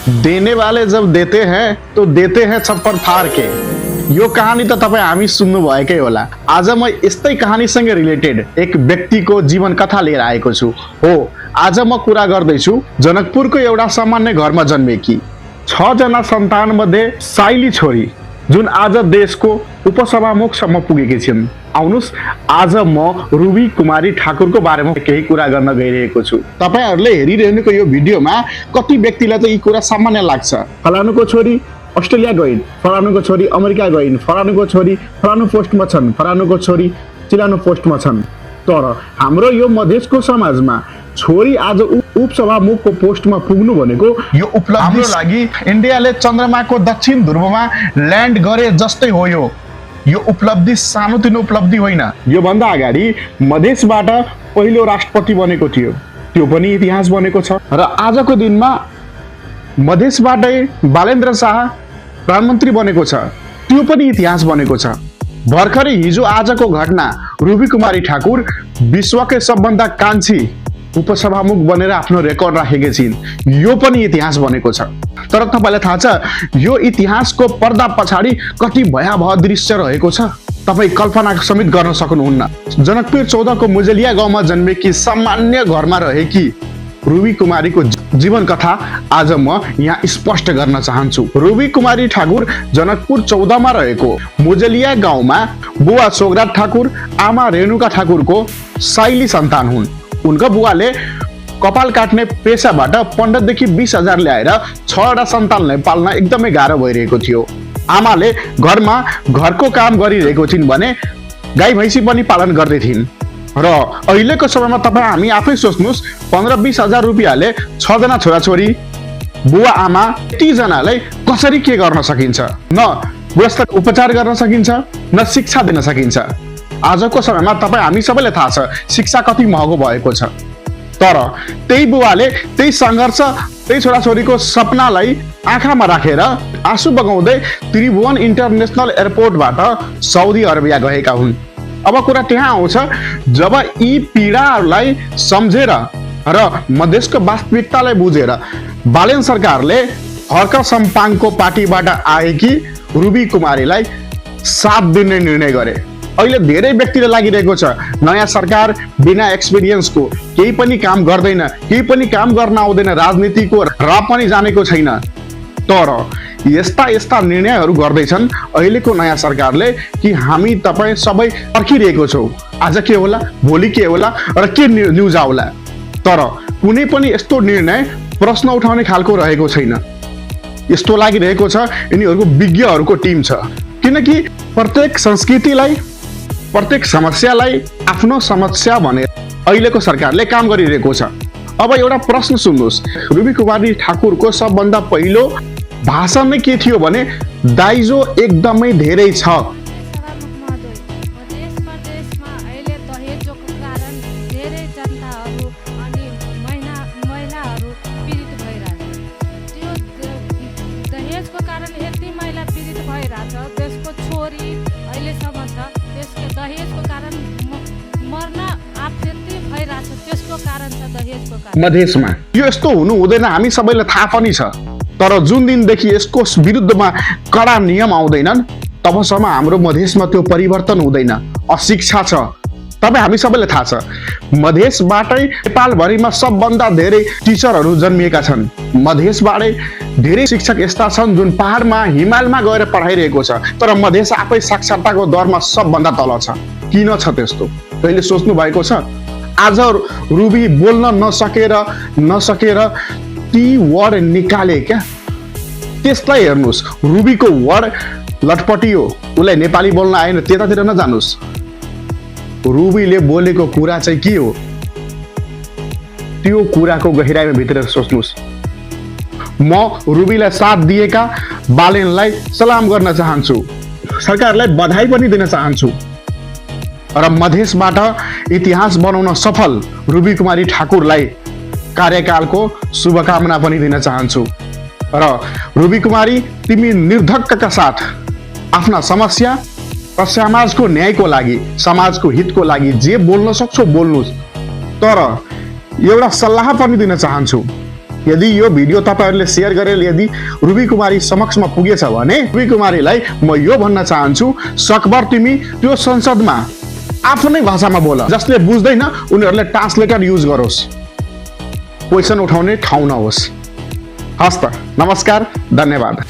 देने वाले जब देते हैं तो देते हैं छप्पर फार के। यो कहानी त तपाईँ हामी सुन्नु भएकै होला। आज म यस्तै कहानीसँग रिलेटेड एक व्यक्तिको जीवन कथा लिएर आएको छु। हो, आज म कुरा गर्दैछु जनकपुरको एउटा सामान्य घरमा जन्मेकी 6 जना सन्तान मध्ये साइली छोरी जुन आज देशको उपसभामुखसम्म पुगेकी छिन्। आउनुस्, आज म रुबी कुमारी ठाकुरको बारेमा केही कुरा गर्न गइरहेको छु। तपाईहरुले हेरिरहनुको यो भिडियोमा कति व्यक्तिलाई त यी कुरा सामान्य लाग्छ। फलानुको छोरी अस्ट्रेलिया गइन्, फलानुको छोरी अमेरिका गइन्, फलानुको छोरी फलानु पोस्टमा छन्, फलानुको छोरी चिलानो पोस्टमा छन्। तर हाम्रो यो मधेसको समाजमा छोरी आज उपसभामुखको पोस्टमा पुग्नु भनेको यो उपलब्धि हाम्रो लागि इन्डियाले चन्द्रमाको दक्षिण ध्रुवमा ल्यान्ड गरे जस्तै हो। यो उपलब्धि सानोतिनो उपलब्धि होइन। यो भन्दा अगाडि मधेसबाट पहिलो राष्ट्रपति बनेको थियो, त्यो पनि इतिहास बनेको छ। र आजको दिनमा मधेसबाटै बालेन्द्र शाह प्रधानमन्त्री बनेको छ, त्यो पनि इतिहास बनेको छ। भर्खरै हिजो आजको घटना रुबी कुमारी ठाकुर विश्वकै सबभन्दा कान्छी उपसभामुख बनेर आफ्नो रेकर्ड राखेकी छिन्, यो पनि इतिहास बनेको छ। तर तपाईलाई थाहा छ यो इतिहासको पर्दा पछाडि कति भयावह दृश्य रहेको छ, तपाई कल्पना समेत गर्न सक्नुहुन्न। जनकपुर 14 को मुजलिया गाउँमा जन्मेकी सामान्य घरमा रहेकी रुबी कुमारीको जीवन कथा आज म यहाँ स्पष्ट गर्न चाहन्छु। रुबी कुमारी ठाकुर जनकपुर 14 मा रहेको मुजलिया गाउँमा बुवा सोगराज ठाकुर, आमा रेणुका ठाकुरको साइली सन्तान हुन्। उनका बुवाले कपाल काट्ने पेसाबाट 15 देखि 20 हजार ल्याएर 6 वटा सन्तानलाई पाल्न एकदमै गाह्रो भइरहेको थियो। आमाले घरमा घरको काम गरिरहेको छिन् भने गाई भैँसी पनि पालन गर्दै थिइन्। र अहिलेको समयमा तपाईँ हामी आफै सोच्नुहोस्, 15-20 हजार रुपियाँले 6 जना छोराछोरी बुवा आमा 30 जनालाई कसरी के गर्न सकिन्छ? न गुणस्तर उपचार गर्न सकिन्छ, न शिक्षा दिन सकिन्छ। आजको समयमा तपाईँ हामी सबैलाई थाहा छ शिक्षा कति महँगो भएको छ। तर त्यही बुवाले त्यही सङ्घर्ष, त्यही छोराछोरीको सपनालाई आँखामा राखेर आँसु बगाउँदै त्रिभुवन इन्टरनेसनल एयरपोर्टबाट साउदी अरेबिया गएका हुन्। अब कुरा त्यहाँ आउँछ जब यी पीडाहरूलाई सम्झेर र मधेसको वास्तविकतालाई बुझेर बालेन सरकारले हर्क सम्पाङको पार्टीबाट आएकी रुबी कुमारीलाई साथ दिने निर्णय गरे। अहिले धेरै व्यक्तिले लागिरहेको छ नयाँ सरकार बिना एक्सपिरियन्सको केही पनि काम गर्दैन, केही पनि काम गर्न आउँदैन, राजनीतिको र पनि जानेको छैन। तर यस्ता निर्णयहरू गर्दैछन् अहिलेको नयाँ सरकारले कि हामी तपाईँ सबै पर्खिरहेको छौँ, आज के होला, भोलि के होला र के न्युज आउला। तर कुनै पनि यस्तो निर्णय प्रश्न उठाउने खालको रहेको छैन। यस्तो लागिरहेको छ यिनीहरूको विज्ञहरूको टिम छ, किनकि प्रत्येक संस्कृतिलाई, प्रत्येक समस्यालाई आफ्नो समस्या भनेर अहिलेको सरकारले काम गरिरहेको छ। अब एउटा प्रश्न सुन्नुहोस्, रुबी कुमारी ठाकुरको सबभन्दा पहिलो भाषण नै के थियो भने दाइजो एकदमै धेरै छ। मधेसमा यो यस्तो हुनु हुँदैन, हामी सबैलाई थाहा पनि छ। तर जुन दिनदेखि यसको विरुद्धमा कडा नियम आउँदैनन् तबसम्म हाम्रो मधेसमा त्यो परिवर्तन हुँदैन। अशिक्षा छ, तपाईँ हामी सबैलाई थाहा छ। मधेसबाटै नेपालभरिमा सबभन्दा धेरै टिचरहरू जन्मिएका छन्। मधेसबाटै धेरै शिक्षक यस्ता छन् जुन पहाडमा, हिमालमा गएर पढाइरहेको छ। तर मधेस आफै साक्षरताको दरमा सबभन्दा तल छ। किन छ त्यस्तो? कहिले सोच्नु भएको छ? आज रुबी बोल्न नसकेर ती वर्ड निकाले क्या। त्यसलाई हेर्नुहोस्, रुबीको वर्ड लटपटी हो, उसलाई नेपाली बोल्न आएन, त्यतातिर नजानुहोस्। रुबीले बोलेको कुरा चाहिँ के हो त्यो कुराको गहिराइमा भित्र सोच्नुहोस्। म रुबीलाई साथ दिएका बालेनलाई सलाम गर्न चाहन्छु, सरकारलाई बधाई पनि दिन चाहन्छु र मधेसबाट इतिहास बनाउन सफल रुबी कुमारी ठाकुरलाई कार्यकालको शुभकामना पनि दिन चाहन्छु। र रुबी कुमारी, तिमी निर्धक्कका साथ आफ्ना समस्या र समाजको न्यायको लागि, समाजको हितको लागि जे बोल्न सक्छौ बोल्नुस्। तर एउटा सल्लाह पनि दिन चाहन्छु, यदि यो भिडियो तपाईहरुले शेयर गरेर यदि रुबी कुमारी समक्षमा पुगेछ भने रुबी कुमारीलाई म यो भन्न चाहन्छु, सकभर तिमी त्यो संसदमा आफ्नै भाषामा बोल, जसले बुझ्दैन उनीहरुले ट्रान्सलेटर युज गरोस्, क्वेशन उठाउने ठाउँ नहोस्। हस्त, नमस्कार, धन्यवाद।